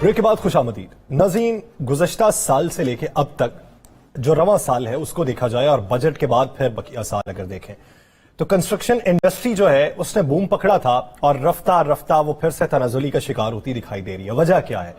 Break के बाद खुश आमदीद नाज़रीन। गुज़श्ता साल से लेके अब तक जो रवां साल है उसको देखा जाए और बजट के बाद फिर बकिया साल अगर देखें तो कंस्ट्रक्शन इंडस्ट्री जो है उसने बूम पकड़ा था और रफ्ता रफ्ता वो फिर से तनाजुली का शिकार होती दिखाई दे रही है। वजह क्या है?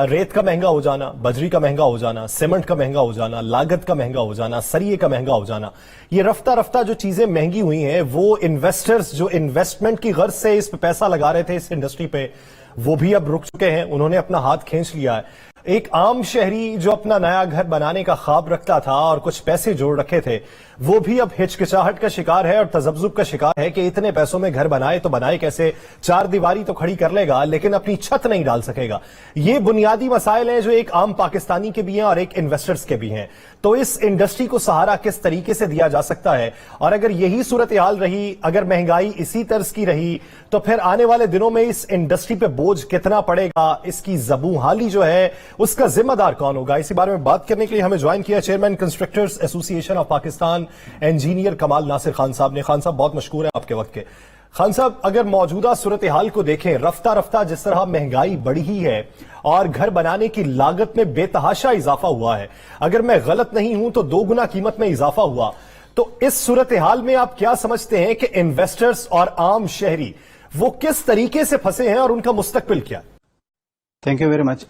रेत का महंगा हो जाना, बजरी का महंगा हो जाना, सीमेंट का महंगा हो जाना, लागत का महंगा हो जाना, सरिये का महंगा हो जाना। ये रफ्ता रफ्ता जो चीजें महंगी हुई हैं वो इन्वेस्टर्स जो इन्वेस्टमेंट की गर्ज से इस पे पैसा लगा रहे थे इस इंडस्ट्री पे, वो भी अब रुक चुके हैं। उन्होंने अपना हाथ खींच लिया है। एक आम शहरी जो अपना नया घर बनाने का ख्वाब रखता था और कुछ पैसे जोड़ रखे थे, वो भी अब हिचकिचाहट का शिकार है और तजब्जुब का शिकार है कि इतने पैसों में घर बनाए तो बनाए कैसे। चार दीवारी तो खड़ी कर लेगा लेकिन अपनी छत नहीं डाल सकेगा। ये बुनियादी मसाइल हैं जो एक आम पाकिस्तानी के भी हैं और एक इन्वेस्टर्स के भी हैं। तो इस इंडस्ट्री को सहारा किस तरीके से दिया जा सकता है, और अगर यही सूरत हाल रही, अगर महंगाई इसी तर्ज की रही, तो फिर आने वाले दिनों में इस इंडस्ट्री पे बोझ कितना पड़ेगा, इसकी ज़बूहाली जो है उसका जिम्मेदार कौन होगा? इसी बारे में बात करने के लिए हमें ज्वाइन किया chairman constructors association of Pakistan engineer कमाल नासिर खान साहब ने। खान साहब बहुत मशकूर है आपके वक्त के। खान साहब, अगर मौजूदा सूरत हाल को देखें, रफ्ता रफ्ता जिस तरह महंगाई बढ़ी ही है और घर बनाने की लागत में बेतहाशा इजाफा हुआ है, अगर मैं गलत नहीं हूं तो 2 गुना कीमत में इजाफा हुआ, तो इस सूरत हाल में आप क्या समझते हैं कि इन्वेस्टर्स और आम शहरी वो किस तरीके से फंसे हैं और उनका मुस्तकबिल क्या? Thank you very much.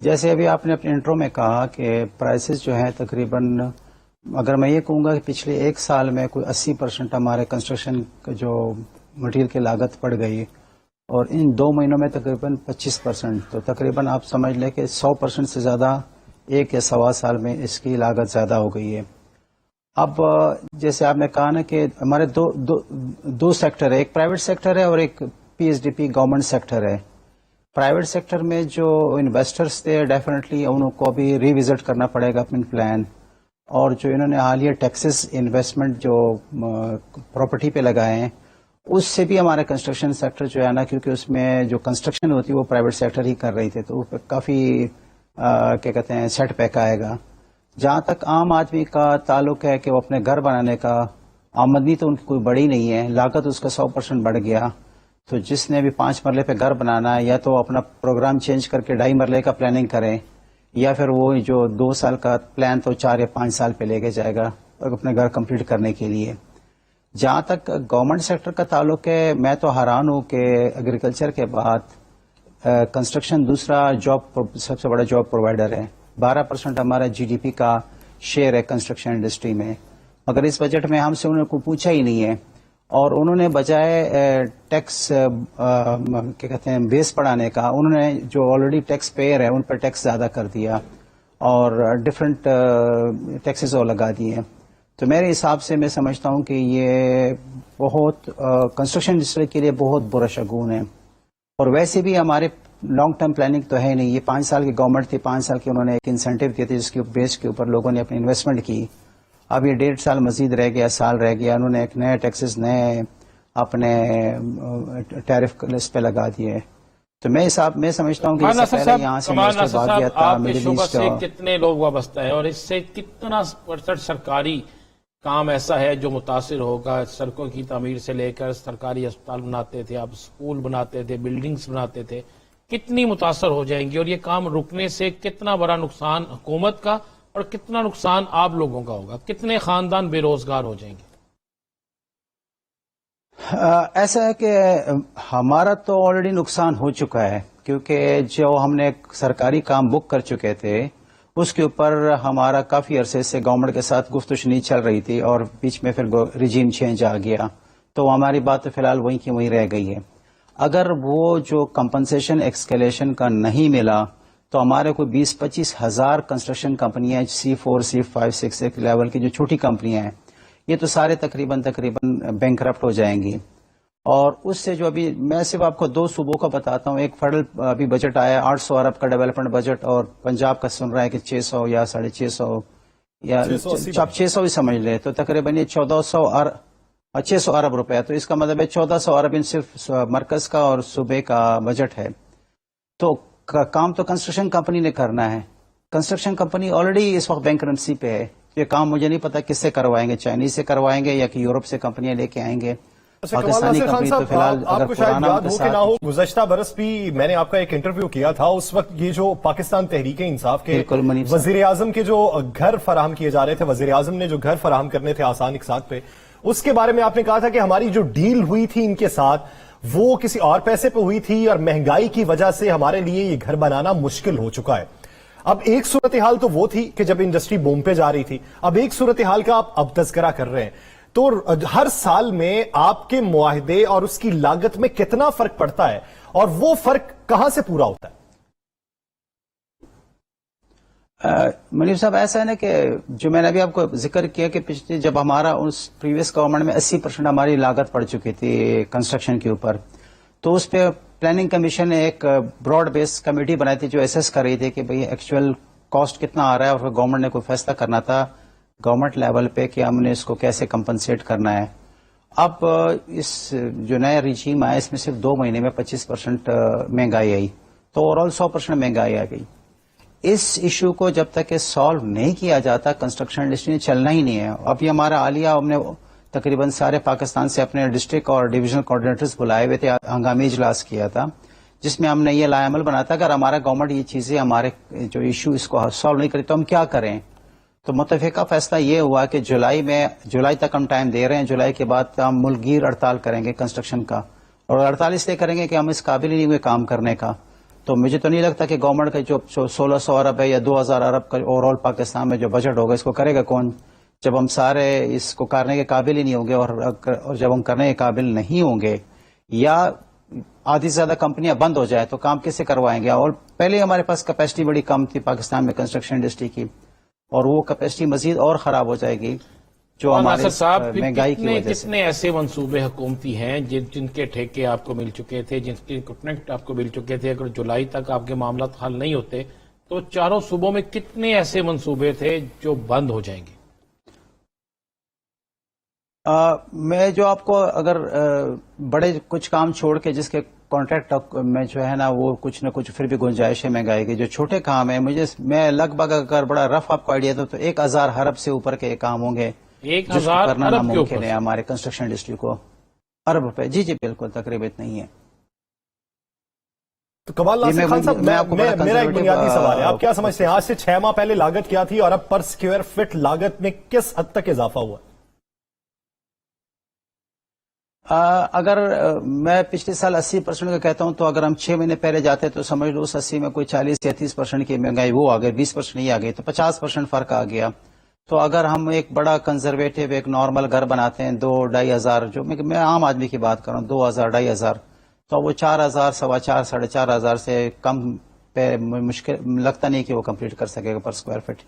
जैसे अभी आपने अपने इंट्रो में कहा कि प्राइसेस जो है तकरीबन, अगर मैं ये कहूँगा कि पिछले 1 साल में कोई 80% हमारे कंस्ट्रक्शन जो मटेरियल की लागत बढ़ गई और इन 2 महीनों में तकरीबन 25%, तो तकरीबन आप समझ लें कि 100% से ज़्यादा 1 या सवा साल में इसकी लागत ज़्यादा हो गई है। अब जैसे आपने कहा ना कि हमारे दो सेक्टर है, एक प्राइवेट सेक्टर है और एक पीएसडीपी गवर्नमेंट सेक्टर है। प्राइवेट सेक्टर में जो इन्वेस्टर्स थे डेफिनेटली उनको अभी रिविजिट करना पड़ेगा अपने प्लान, और जो इन्होंने हालिया टैक्सेस इन्वेस्टमेंट जो प्रॉपर्टी पे लगाए हैं उससे भी हमारे कंस्ट्रक्शन सेक्टर जो है ना, क्योंकि उसमें जो कंस्ट्रक्शन होती है वो प्राइवेट सेक्टर ही कर रही थी, तो काफ़ी क्या कहते हैं सेटबैक आएगा। जहाँ तक आम आदमी का ताल्लुक है कि वो अपने घर बनाने का आमदनी तो उनकी कोई बड़ी नहीं है, लागत उसका 100% बढ़ गया, तो जिसने भी 5 मरले पे घर बनाना है या तो अपना प्रोग्राम चेंज करके 2.5 मरले का प्लानिंग करें, या फिर वो जो 2 साल का प्लान तो 4 या 5 साल पे लेके जाएगा अपने घर कंप्लीट करने के लिए। जहाँ तक गवर्नमेंट सेक्टर का ताल्लुक है, मैं तो हैरान हूँ कि एग्रीकल्चर के बाद कंस्ट्रक्शन दूसरा सबसे बड़ा जॉब प्रोवाइडर है। 12% हमारा जीडीपी का शेयर है कंस्ट्रक्शन इंडस्ट्री में, मगर इस बजट में हमसे उन्होंने को पूछा ही नहीं है, और उन्होंने बजाय टैक्स क्या कहते हैं बेस बढ़ाने का, उन्होंने जो ऑलरेडी टैक्स पेयर है उन पर टैक्स ज़्यादा कर दिया और डिफरेंट टैक्सेस और लगा दिए। तो मेरे हिसाब से मैं समझता हूँ कि ये बहुत कंस्ट्रक्शन इंडस्ट्री के लिए बहुत बुरा शगुन है। और वैसे भी हमारे लॉन्ग टर्म प्लानिंग तो है नहीं। ये 5 साल की गवर्नमेंट थी, 5 साल की उन्होंने एक इंसेंटिव दिए थे जिसके बेस के ऊपर लोगों ने अपनी इन्वेस्टमेंट की। अब ये 1.5 साल मजीद रह गया, साल रह गया, उन्होंने एक नए टैक्सेस नए अपने टैरिफ लिस्ट पे लगा दिए। तो मैं समझता हूँ कि इससे पहले यहाँ से भाग गया था मिडिल ईस्ट। कितने लोग वाबस्ता है और इससे कितना % सरकारी काम ऐसा है जो मुतासिर होगा? सड़कों की तामीर से लेकर सरकारी अस्पताल बनाते थे, आप स्कूल बनाते थे, बिल्डिंग्स बनाते थे, कितनी मुतासर हो जाएंगी? और ये काम रुकने से कितना बड़ा नुकसान हुकूमत का और कितना नुकसान आप लोगों का होगा? कितने खानदान बेरोजगार हो जाएंगे? ऐसा है कि हमारा तो ऑलरेडी नुकसान हो चुका है, क्योंकि जो हमने सरकारी काम बुक कर चुके थे उसके ऊपर हमारा काफी अरसे से गवर्नमेंट के साथ गुफ्तगू चल रही थी और बीच में फिर रिजीम चेंज आ गया, तो हमारी बात तो फिलहाल वहीं की वहीं रह गई है। अगर वो जो कंपनसेशन एक्सकेलेशन का नहीं मिला तो हमारे कोई 20-25 हज़ार कंस्ट्रक्शन कंपनियां C4, C5, 6 लेवल की जो छोटी कंपनियां हैं, ये तो सारे तकरीबन बैंकरप्ट हो जाएंगी। और उससे जो अभी मैं सिर्फ आपको 2 सूबों का बताता हूँ। एक फेडरल अभी बजट आया 800 अरब का डेवलपमेंट बजट, और पंजाब का सुन रहा है कि 600 या 650 या आप 600 ही समझ ले, तो तकरीबन ये 600 अरब रुपए। तो इसका मतलब है 1400 अरब इन सिर्फ मरकज का और सूबे का बजट है। तो काम तो कंस्ट्रक्शन कंपनी ने करना है। कंस्ट्रक्शन कंपनी ऑलरेडी इस वक्त बैंकरप्सी पे है। ये काम मुझे नहीं पता किससे करवाएंगे, चाइनीज से करवाएंगे या कि यूरोप से कंपनियां लेके आएंगे। پاکستانی کمپنی تو فی الحال آپ اگر کو شاید پرانا یاد ہو کہ نہ ہو، گزشتہ برس بھی میں نے آپ کا ایک انٹرویو کیا تھا. اس وقت یہ جو پاکستان تحریک انصاف کے بالکل منیب صاحب، وزیر اعظم کے جو گھر فراہم کیے جا رہے تھے، وزیر اعظم نے جو گھر فراہم کرنے تھے آسان اقساط پہ، اس کے بارے میں آپ نے کہا تھا کہ ہماری جو ڈیل ہوئی تھی ان کے ساتھ وہ کسی اور پیسے پہ ہوئی تھی اور مہنگائی کی وجہ سے ہمارے لیے یہ گھر بنانا مشکل ہو چکا ہے. اب ایک صورتحال تو وہ تھی کہ جب انڈسٹری بوم پہ جا رہی تھی، اب ایک صورتحال کا آپ اب تذکرہ کر رہے ہیں. تو ہر سال میں آپ کے معاہدے اور اس کی لاگت میں کتنا فرق پڑتا ہے اور وہ فرق کہاں سے پورا ہوتا ہے؟ منیب صاحب ایسا ہے نا کہ جو میں نے ابھی آپ کو ذکر کیا کہ پچھلے جب ہمارا اس پریویس گورنمنٹ میں 80% ہماری لاگت پڑ چکی تھی کنسٹرکشن کے اوپر، تو اس پہ پلاننگ کمیشن نے ایک براڈ بیس کمیٹی بنائی تھی جو اسیس کر رہی تھی کہ بھئی ایکچوئل کاسٹ کتنا آ رہا ہے، اور گورنمنٹ نے کوئی فیصلہ کرنا تھا گورنمنٹ لیول پہ کہ ہم نے اس کو کیسے کمپنسیٹ کرنا ہے. اب اس جو نیا ریجیم آیا اس میں صرف 2 مہینے میں 25% مہنگائی آئی، تو اوور آل 100% مہنگائی آ گئی. اس ایشو کو جب تک کہ سالو نہیں کیا جاتا کنسٹرکشن انڈسٹری نے چلنا ہی نہیں ہے. اب یہ ہمارا حالیہ ہم نے تقریباً سارے پاکستان سے اپنے ڈسٹرکٹ اور ڈویژنل کوآرڈینیٹرز بلائے ہوئے تھے، ہنگامی اجلاس کیا تھا جس میں ہم نے یہ لائے عمل بنا تھا اگر ہمارا گورنمنٹ یہ چیزیں ہمارے جو ایشو اس کو سالو نہیں کرے تو ہم کیا کریں. تو متفقہ فیصلہ یہ ہوا کہ جولائی تک ہم ٹائم دے رہے ہیں، جولائی کے بعد ہم ملک گیر ہڑتال کریں گے کنسٹرکشن کا، اور ہڑتال اس لیے کریں گے کہ ہم اس قابل ہی نہیں ہوئے کام کرنے کا. تو مجھے تو نہیں لگتا کہ گورنمنٹ کا جو 1600 ارب ہے یا 2000 ارب کا اوور آل پاکستان میں جو بجٹ ہوگا اس کو کرے گا کون، جب ہم سارے اس کو کرنے کے قابل ہی نہیں ہوں گے. اور جب ہم کرنے کے قابل نہیں ہوں گے یا آدھی سے زیادہ کمپنیاں بند ہو جائے تو کام کیسے کروائیں گے. اور پہلے ہمارے پاس کیپیسٹی بڑی کم تھی پاکستان میں کنسٹرکشن انڈسٹری کی، اور وہ کیپیسٹی مزید اور خراب ہو جائے گی جو ہمارے ناصر صاحب مہنگائی کی وجہ سے. کتنے ایسے منصوبے حکومتی ہیں جن کے ٹھیکے آپ کو مل چکے تھے، جن کے کنٹریکٹ آپ کو مل چکے تھے، اگر جولائی تک آپ کے معاملات حل نہیں ہوتے تو چاروں صوبوں میں کتنے ایسے منصوبے تھے جو بند ہو جائیں گے؟ میں جو آپ کو اگر بڑے کچھ کام چھوڑ کے جس کے کانٹریکٹ میں جو ہے نا وہ کچھ نہ کچھ پھر بھی گنجائش ہے مہنگائی کی، جو چھوٹے کام ہیں میں لگ بھگ اگر بڑا رف آپ کو آئیڈیا دوں تو 1000 ارب سے اوپر کے کام ہوں گے 1000 کرنا ارب کے ناممکن اوپر ہے ہمارے کنسٹرکشن انڈسٹری کو. ارب روپے، جی بالکل تقریباً اتنا ہی ہے. تو کمال ناصر خان صاحب، میرا ایک بنیادی سوال ہے، آپ کیا سمجھتے ہیں آج سے 6 ماہ پہلے لاگت کیا تھی اور اب پر سکوائر فٹ لاگت میں کس حد تک اضافہ ہوا؟ اگر میں پچھلے سال 80% کا کہتا ہوں تو اگر ہم 6 مہینے پہلے جاتے تو سمجھ لو اس 80 میں کوئی 40 یا 30% کی مہنگائی وہ آ گئی، 20% نہیں آ گئی، تو 50% فرق آ گیا. تو اگر ہم ایک بڑا کنزرویٹو ایک نارمل گھر بناتے ہیں 2-2.5 ہزار، جو میں عام آدمی کی بات کر رہا ہوں 2000-2.5 ہزار، تو وہ 4000 4.5 ہزار سے کم پہ مشکل لگتا نہیں کہ وہ کمپلیٹ کر سکے گا پر اسکوائر فٹ.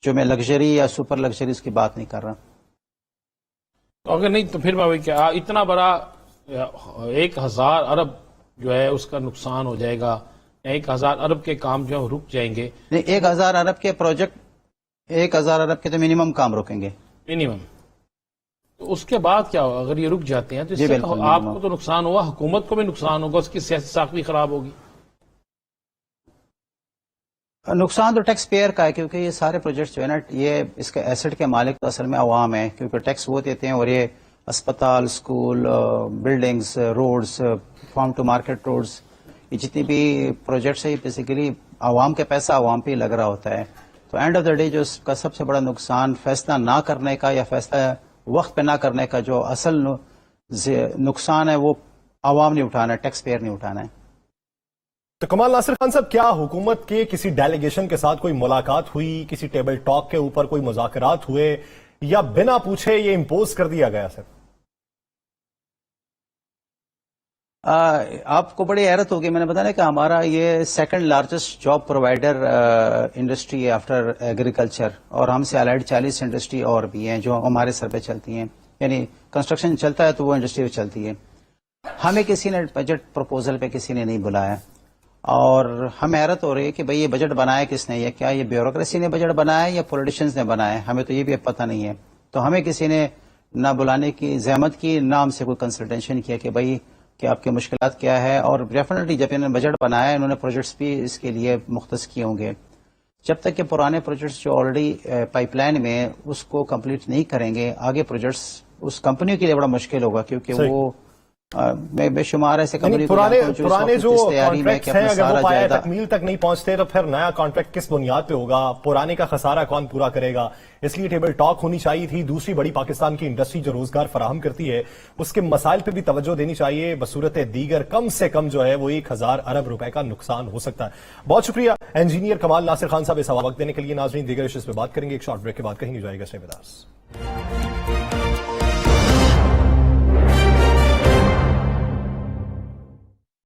جو میں لگژری یا سپر لگژری اس کی بات نہیں کر رہا. تو اگر نہیں تو پھر میں کیا اتنا بڑا 1000 ارب جو ہے اس کا نقصان ہو جائے گا، 1000 ارب کے کام جو رک جائیں گے. نہیں، 1000 ارب کے پروجیکٹ 1000 ارب کے تو منیمم کام رکیں گے منیمم. تو اس کے بعد کیا ہوگا اگر یہ رک جاتے ہیں تو اس جی سے بالکل، آپ کو تو نقصان ہوا، حکومت کو بھی نقصان ہوگا، اس کی سیاسی ساخت بھی خراب ہوگی. نقصان تو ٹیکس پیئر کا ہے کیونکہ یہ سارے پروجیکٹس جو ہے نا یہ اس کے ایسٹ کے مالک تو اصل میں عوام ہیں کیونکہ ٹیکس وہ دیتے ہیں، اور یہ اسپتال، school, buildings, roads, farm to market roads, یہ جتنی بھی پروجیکٹس ہیں یہ بیسیکلی عوام کے پیسہ عوام پہ ہی لگ رہا ہوتا ہے. تو اینڈ آف دا ڈے جو اس کا سب سے بڑا نقصان فیصلہ نہ کرنے کا یا فیصلہ وقت پہ نہ کرنے کا جو اصل نقصان ہے وہ عوام نے اٹھانا ہے، ٹیکس پیئر نے اٹھانا ہے. تو کمال ناصر خان صاحب، کیا حکومت کے کسی ڈیلیگیشن کے ساتھ کوئی ملاقات ہوئی، کسی ٹیبل ٹاک کے اوپر کوئی مذاکرات ہوئے، یا بنا پوچھے یہ امپوز کر دیا گیا سر؟ آپ کو بڑی حیرت ہوگی، میں نے بتایا کہ ہمارا یہ second largest job provider industry ہے آفٹر ایگریکلچر، اور ہم سے الائڈ 40 انڈسٹری اور بھی ہیں جو ہمارے سر پہ چلتی ہیں. یعنی کنسٹرکشن چلتا ہے تو وہ انڈسٹری پہ چلتی ہے. ہمیں کسی نے بجٹ پروپوزل پہ کسی نے نہیں بلایا، اور ہمیں حیرت ہو رہی ہے کہ بھئی یہ بجٹ بنایا کس نے، یہ کیا یہ بیوروکریسی نے بجٹ بنایا یا پولیٹیشنز نے بنایا، ہمیں تو یہ بھی پتہ نہیں ہے. تو ہمیں کسی نے نہ بلانے کی زحمت کی، نہ ہم سے کوئی کنسلٹیشن کیا کہ بھئی کہ آپ کی مشکلات کیا ہے. اور ڈیفینیٹلی جب انہوں نے بجٹ بنایا انہوں نے پروجیکٹس بھی اس کے لیے مختص کیے ہوں گے. جب تک کہ پرانے پروجیکٹس جو آلریڈی پائپ لائن میں اس کو کمپلیٹ نہیں کریں گے آگے پروجیکٹس उस कंपनियों के लिए बड़ा मुश्किल होगा, क्योंकि सही। वो मैं बेशुमार ऐसे यानी कंपनी पुराने जो कॉन्ट्रैक्ट हैं अगर वो पाया जायदा तकमील तक नहीं पहुंचते तो फिर नया कॉन्ट्रैक्ट किस बुनियाद पे होगा, पुराने का खसारा कौन पूरा करेगा। इसलिए टेबल टॉक होनी चाहिए थी। दूसरी बड़ी पाकिस्तान की इंडस्ट्री जो रोजगार फराहम करती है उसके मसाइल पे भी तवज्जो देनी चाहिए। बसूरत दीगर कम से कम जो है वो 1000 अरब रुपए का नुकसान हो सकता है। बहुत शुक्रिया इंजीनियर कमाल नासिर खान साहब इस वक्त देने के लिए। नाजरीन, दीगर इश्यूज पे बात करेंगे एक शॉर्ट ब्रेक के बाद, कहीं नहीं जाएगा। Stay with us.